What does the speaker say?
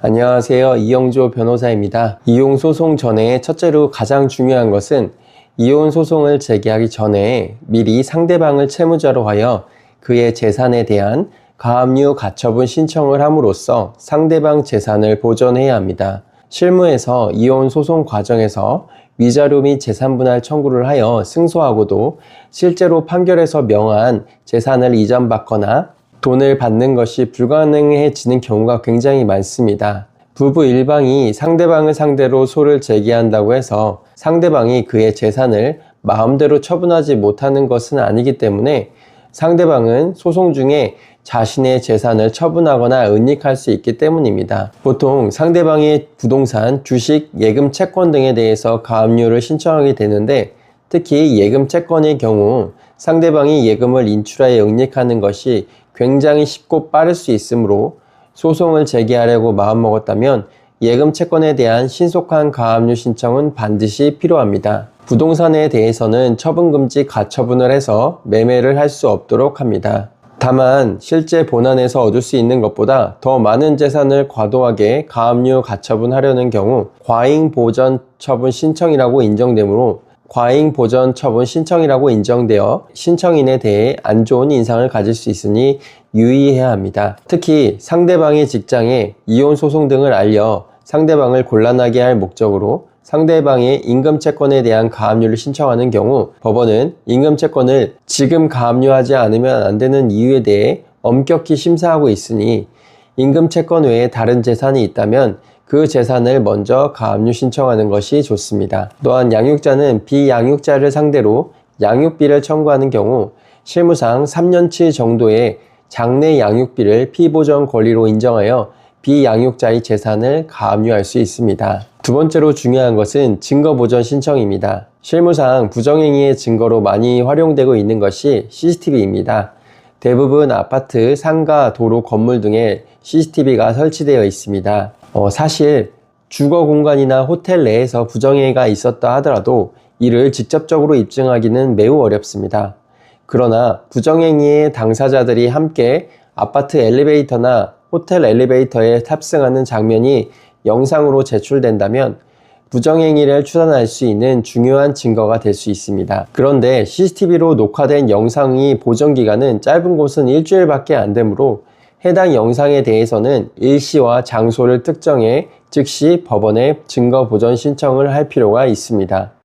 안녕하세요. 이영조 변호사입니다. 이혼 소송 전에 첫째로 가장 중요한 것은 이혼 소송을 제기하기 전에 미리 상대방을 채무자로 하여 그의 재산에 대한 가압류 가처분 신청을 함으로써 상대방 재산을 보전해야 합니다. 실무에서 이혼 소송 과정에서 위자료 및 재산분할 청구를 하여 승소하고도 실제로 판결에서 명한 재산을 이전받거나 돈을 받는 것이 불가능해지는 경우가 굉장히 많습니다. 부부 일방이 상대방을 상대로 소를 제기한다고 해서 상대방이 그의 재산을 마음대로 처분하지 못하는 것은 아니기 때문에 상대방은 소송 중에 자신의 재산을 처분하거나 은닉할 수 있기 때문입니다. 보통 상대방의 부동산, 주식, 예금 채권 등에 대해서 가압류를 신청하게 되는데 특히 예금 채권의 경우 상대방이 예금을 인출하여 은닉하는 것이 굉장히 쉽고 빠를 수 있으므로 소송을 제기하려고 마음먹었다면 예금 채권에 대한 신속한 가압류 신청은 반드시 필요합니다. 부동산에 대해서는 처분금지 가처분을 해서 매매를 할 수 없도록 합니다. 다만 실제 본안에서 얻을 수 있는 것보다 더 많은 재산을 과도하게 가압류 가처분하려는 경우 과잉보전처분 신청이라고 인정되므로 과잉보전처분 신청이라고 인정되어 신청인에 대해 안 좋은 인상을 가질 수 있으니 유의해야 합니다. 특히 상대방의 직장에 이혼소송 등을 알려 상대방을 곤란하게 할 목적으로 상대방의 임금채권에 대한 가압류를 신청하는 경우 법원은 임금채권을 지금 가압류하지 않으면 안 되는 이유에 대해 엄격히 심사하고 있으니 임금채권 외에 다른 재산이 있다면 그 재산을 먼저 가압류 신청하는 것이 좋습니다. 또한 양육자는 비양육자를 상대로 양육비를 청구하는 경우 실무상 3년치 정도의 장래 양육비를 피보전 권리로 인정하여 비양육자의 재산을 가압류할 수 있습니다. 두 번째로 중요한 것은 증거보전 신청입니다. 실무상 부정행위의 증거로 많이 활용되고 있는 것이 CCTV입니다. 대부분 아파트, 상가, 도로, 건물 등에 CCTV가 설치되어 있습니다. 사실 주거 공간이나 호텔 내에서 부정행위가 있었다 하더라도 이를 직접적으로 입증하기는 매우 어렵습니다. 그러나 부정행위의 당사자들이 함께 아파트 엘리베이터나 호텔 엘리베이터에 탑승하는 장면이 영상으로 제출된다면 부정행위를 추산할 수 있는 중요한 증거가 될 수 있습니다. 그런데 CCTV로 녹화된 영상의 보존기간은 짧은 곳은 일주일밖에 안 되므로 해당 영상에 대해서는 일시와 장소를 특정해 즉시 법원에 증거 보전 신청을 할 필요가 있습니다.